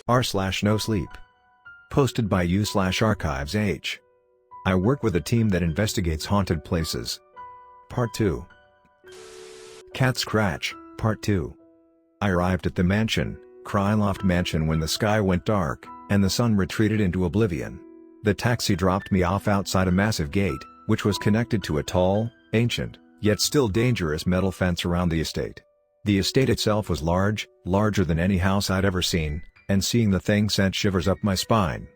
r/Nosleep. Posted by u/archives-h. I work with a team that investigates haunted places. Part 2. Cat Scratch, Part 2. I arrived at the mansion, Cryloft Mansion, when the sky went dark, and the sun retreated into oblivion. The taxi dropped me off outside a massive gate, which was connected to a tall, ancient, yet still dangerous metal fence around the estate. The estate itself was large, larger than any house I'd ever seen, and seeing the thing sent shivers up my spine.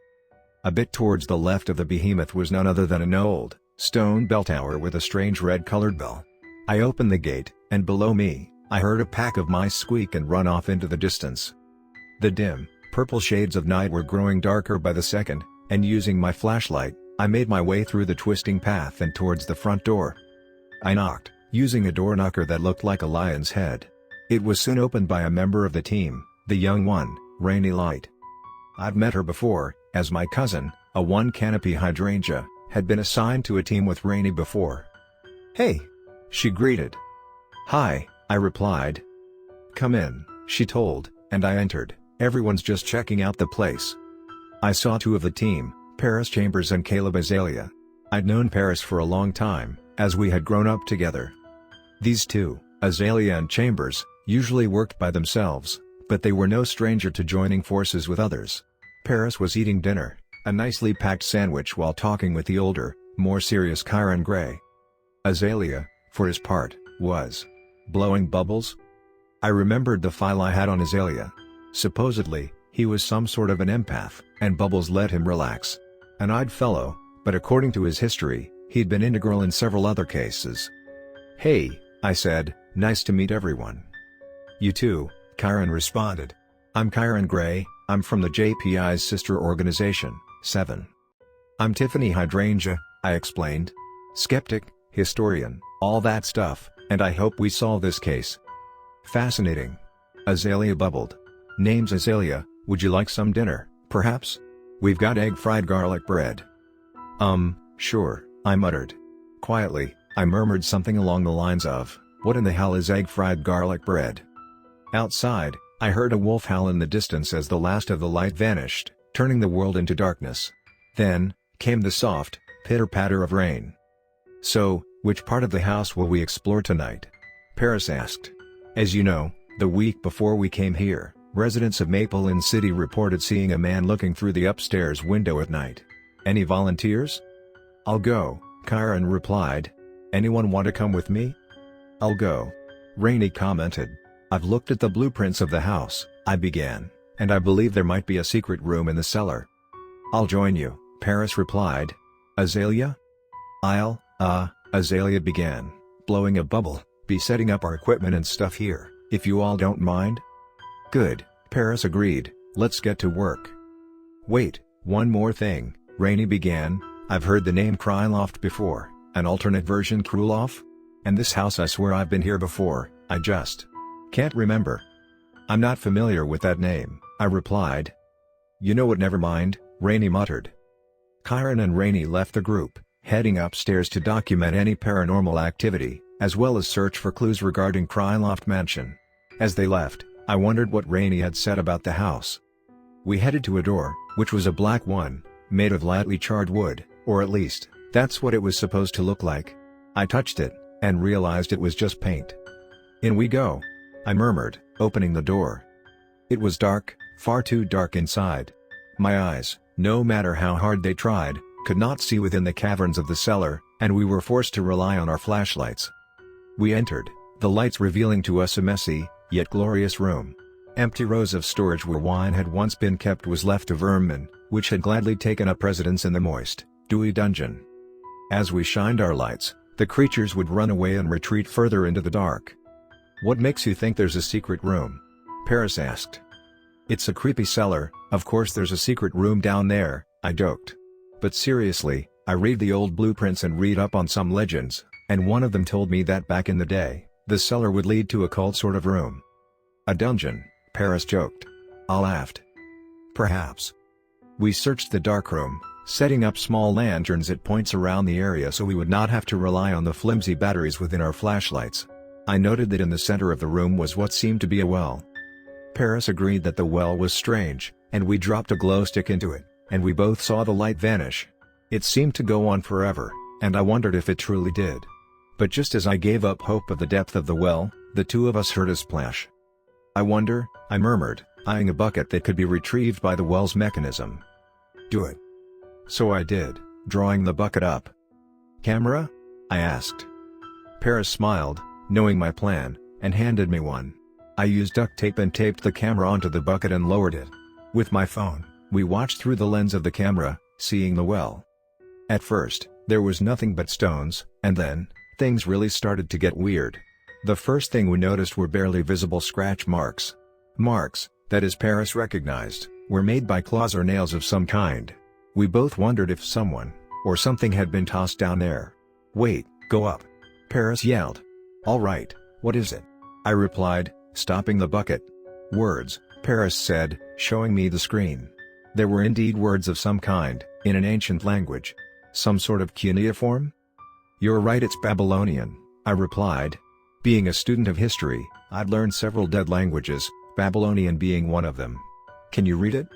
A bit towards the left of the behemoth was none other than an old, stone bell tower with a strange red-colored bell. I opened the gate, and below me, I heard a pack of mice squeak and run off into the distance. The dim, purple shades of night were growing darker by the second, and using my flashlight, I made my way through the twisting path and towards the front door. I knocked, using a door knocker that looked like a lion's head. It was soon opened by a member of the team, the young one, Rainie Light. I'd met her before, as my cousin, a one-canopy hydrangea, had been assigned to a team with Rainie before. "Hey!" she greeted. "Hi," I replied. "Come in," she told, and I entered. "Everyone's just checking out the place." I saw two of the team, Paris Chambers and Caleb Azalea. I'd known Paris for a long time, as we had grown up together. These two, Azalea and Chambers, usually worked by themselves, but they were no stranger to joining forces with others. Paris was eating dinner, a nicely packed sandwich, while talking with the older, more serious Kyran Gray. Azalea, for his part, was blowing bubbles. I remembered the file I had on Azalea. Supposedly, he was some sort of an empath, and bubbles let him relax. An odd fellow, but according to his history, he'd been integral in several other cases. "Hey," I said, "nice to meet everyone." "You too," Kyran responded. "I'm Kyran Gray, I'm from the JPI's sister organization, 7. I'm Tiffany Hydrangea," I explained. "Skeptic, historian, all that stuff, and I hope we solve this case." "Fascinating." Azalea bubbled. "Name's Azalea, would you like some dinner, perhaps? We've got egg-fried garlic bread." Sure," I muttered. Quietly, I murmured something along the lines of, "What in the hell is egg-fried garlic bread?" Outside, I heard a wolf howl in the distance as the last of the light vanished, turning the world into darkness. Then, came the soft, pitter-patter of rain. "So, which part of the house will we explore tonight?" Paris asked. "As you know, the week before we came here, residents of Maple Inn City reported seeing a man looking through the upstairs window at night. Any volunteers?" "I'll go," Kyran replied. "Anyone want to come with me?" "I'll go," Rainie commented. "I've looked at the blueprints of the house," I began, "and I believe there might be a secret room in the cellar." "I'll join you," Paris replied. "Azalea?" Azalea began, blowing a bubble, "be setting up our equipment and stuff here, if you all don't mind." "Good," Paris agreed, "let's get to work." "Wait, one more thing," Rainie began. "I've heard the name Cryloft before, an alternate version Cryloft? And this house, I swear I've been here before, I just can't remember." "I'm not familiar with that name," I replied. "You know what, never mind," Rainie muttered. Kyran and Rainie left the group, heading upstairs to document any paranormal activity, as well as search for clues regarding Cryloft Mansion. As they left, I wondered what Rainie had said about the house. We headed to a door, which was a black one, made of lightly charred wood, or at least, that's what it was supposed to look like. I touched it, and realized it was just paint. "In we go," I murmured, opening the door. It was dark, far too dark inside. My eyes, no matter how hard they tried, could not see within the caverns of the cellar, and we were forced to rely on our flashlights. We entered, the lights revealing to us a messy, yet glorious room. Empty rows of storage where wine had once been kept was left to vermin, which had gladly taken up residence in the moist, dewy dungeon. As we shined our lights, the creatures would run away and retreat further into the dark. "What makes you think there's a secret room?" Paris asked. "It's a creepy cellar, of course there's a secret room down there," I joked. "But seriously, I read the old blueprints and read up on some legends, and one of them told me that back in the day, the cellar would lead to a cult sort of room." "A dungeon," Paris joked. I laughed. "Perhaps." We searched the darkroom, setting up small lanterns at points around the area so we would not have to rely on the flimsy batteries within our flashlights. I noted that in the center of the room was what seemed to be a well. Paris agreed that the well was strange, and we dropped a glow stick into it, and we both saw the light vanish. It seemed to go on forever, and I wondered if it truly did. But just as I gave up hope of the depth of the well, the two of us heard a splash. "I wonder," I murmured, eyeing a bucket that could be retrieved by the well's mechanism. "Do it." So I did, drawing the bucket up. "Camera?" I asked. Paris smiled, knowing my plan, and handed me one. I used duct tape and taped the camera onto the bucket and lowered it. With my phone, we watched through the lens of the camera, seeing the well. At first, there was nothing but stones, and then, things really started to get weird. The first thing we noticed were barely visible scratch marks. Marks, that as Paris recognized, were made by claws or nails of some kind. We both wondered if someone, or something had been tossed down there. "Wait, go up!" Paris yelled. "All right, what is it?" I replied, stopping the bucket. "Words," Paris said, showing me the screen. There were indeed words of some kind, in an ancient language. Some sort of cuneiform? "You're right, it's Babylonian," I replied. Being a student of history, I'd learned several dead languages, Babylonian being one of them. "Can you read it?"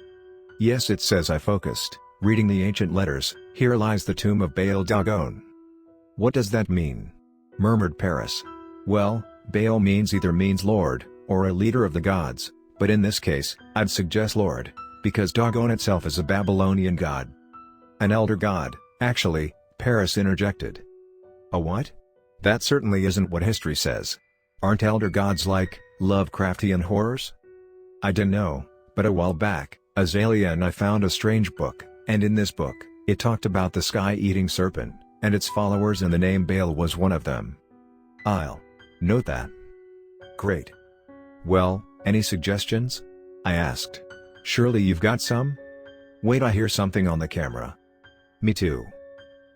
"Yes," it says. I focused, reading the ancient letters. "Here lies the tomb of Baal Dagon." "What does that mean?" murmured Paris. "Well, Baal means Lord, or a leader of the gods, but in this case, I'd suggest Lord, because Dagon itself is a Babylonian god." "An elder god, actually," Paris interjected. "A what?" "That certainly isn't what history says. Aren't elder gods like Lovecraftian horrors?" "I dunno, but a while back, Azalea and I found a strange book, and in this book, it talked about the sky-eating serpent, and its followers, and the name Baal was one of them." "I'll note that." "Great. Well, any suggestions?" I asked. "Surely you've got some?" "Wait, I hear something on the camera." "Me too."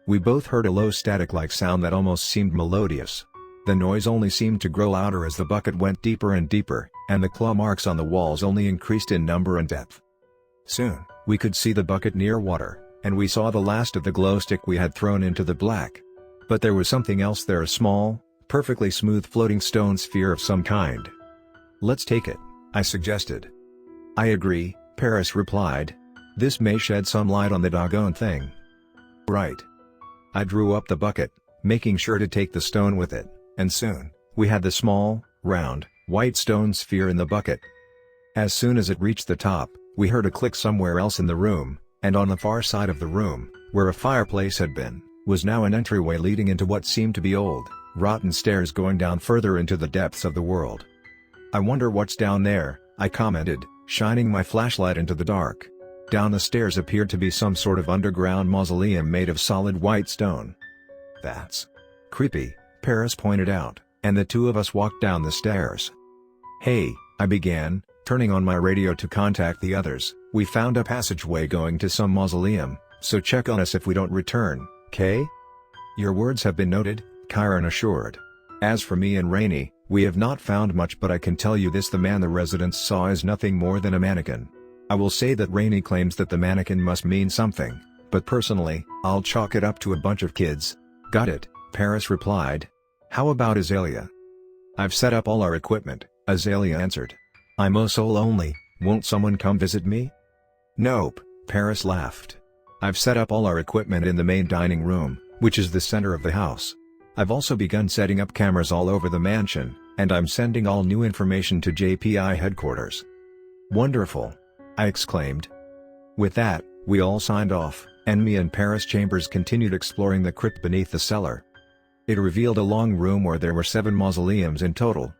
We both heard a low static-like sound that almost seemed melodious. The noise only seemed to grow louder as the bucket went deeper and deeper, and the claw marks on the walls only increased in number and depth. Soon, we could see the bucket near water, and we saw the last of the glow stick we had thrown into the black. But there was something else there, a small, perfectly smooth floating stone sphere of some kind. "Let's take it," I suggested. "I agree," Paris replied. "This may shed some light on the Dagon thing." "Right." I drew up the bucket, making sure to take the stone with it, and soon, we had the small, round, white stone sphere in the bucket. As soon as it reached the top, we heard a click somewhere else in the room, and on the far side of the room, where a fireplace had been, was now an entryway leading into what seemed to be old, rotten stairs going down further into the depths of the world. "I wonder what's down there," I commented, shining my flashlight into the dark. Down the stairs appeared to be some sort of underground mausoleum made of solid white stone. "That's creepy," Paris pointed out, and the two of us walked down the stairs. "Hey," I began, turning on my radio to contact the others, "we found a passageway going to some mausoleum, so check on us if we don't return, 'kay?" "Your words have been noted," Kyran assured. "As for me and Rainie, we have not found much, but I can tell you this: the man the residents saw is nothing more than a mannequin. I will say that Rainie claims that the mannequin must mean something, but personally, I'll chalk it up to a bunch of kids." "Got it," Paris replied. "How about Azalea?" "I've set up all our equipment," Azalea answered. "I'm a soul only, won't someone come visit me?" "Nope," Paris laughed. "I've set up all our equipment in the main dining room, which is the center of the house. I've also begun setting up cameras all over the mansion, and I'm sending all new information to JPI headquarters." "Wonderful!" I exclaimed. With that, we all signed off, and me and Paris Chambers continued exploring the crypt beneath the cellar. It revealed a long room where there were 7 mausoleums in total.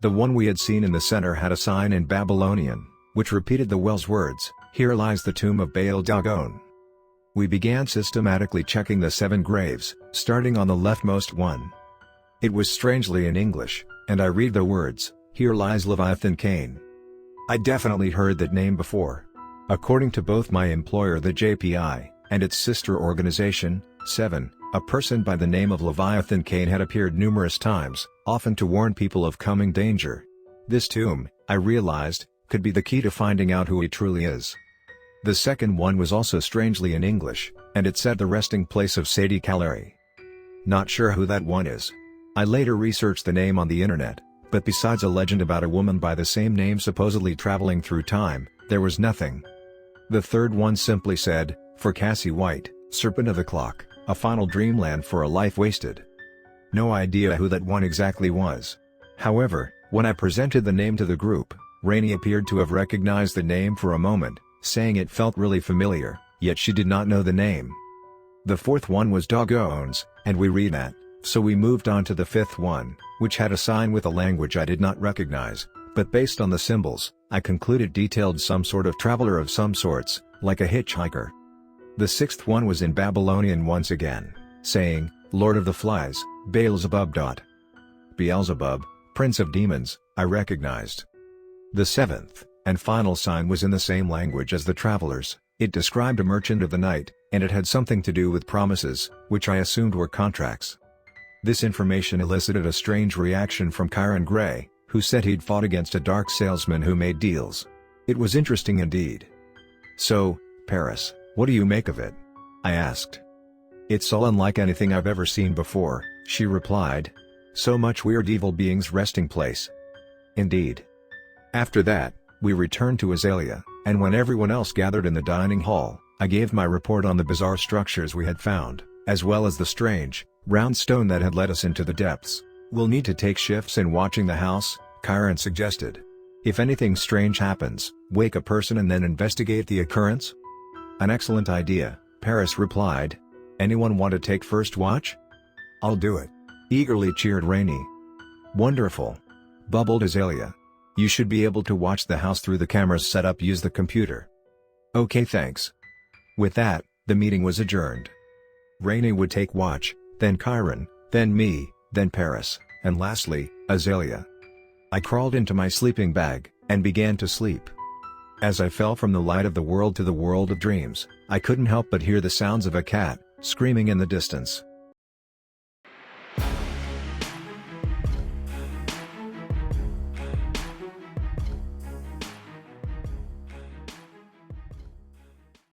The one we had seen in the center had a sign in Babylonian, which repeated the well's words, "Here lies the tomb of Baal Dagon." We began systematically checking the 7 graves, starting on the leftmost one. It was strangely in English, and I read the words, "Here lies Leviathan Cain." I definitely heard that name before. According to both my employer, the JPI, and its sister organization, 7, a person by the name of Leviathan Cain had appeared numerous times, often to warn people of coming danger. This tomb, I realized, could be the key to finding out who he truly is. The second one was also strangely in English, and it said the resting place of Sadie Caleri. Not sure who that one is. I later researched the name on the internet, but besides a legend about a woman by the same name supposedly traveling through time, There was nothing. The third one simply said, "For Cassie White, Serpent of the Clock, a final dreamland for a life wasted." No idea who that one exactly was. However, when I presented the name to the group, Rainie appeared to have recognized the name for a moment, saying it felt really familiar, yet she did not know the name. The fourth one was Doggones, and we read that, so we moved on to the fifth one, which had a sign with a language I did not recognize, but based on the symbols, I concluded detailed some sort of traveler of some sorts, like a hitchhiker. The sixth one was in Babylonian once again, saying, "Lord of the Flies, Beelzebub." Beelzebub, Prince of Demons, I recognized. The seventh, and final sign was in the same language as the travelers. It described a merchant of the night, and it had something to do with promises, which I assumed were contracts. This information elicited a strange reaction from Kyran Gray, who said he'd fought against a dark salesman who made deals. It was interesting indeed. "So, Paris, what do you make of it?" I asked. "It's all unlike anything I've ever seen before," she replied. "So much weird evil beings' resting place." Indeed. After that, we returned to Azalea, and when everyone else gathered in the dining hall, I gave my report on the bizarre structures we had found, as well as the strange, round stone that had led us into the depths. "We'll need to take shifts in watching the house," Kyran suggested. "If anything strange happens, wake a person and then investigate the occurrence?" "An excellent idea," Paris replied. "Anyone want to take first watch?" "I'll do it," eagerly cheered Rainie. "Wonderful," bubbled Azalea. "You should be able to watch the house through the cameras set up. Use the computer." "Okay, thanks." With that, the meeting was adjourned. Rainie would take watch, then Kyran, then me, then Paris, and lastly, Azalea. I crawled into my sleeping bag, and began to sleep. As I fell from the light of the world to the world of dreams, I couldn't help but hear the sounds of a cat, screaming in the distance.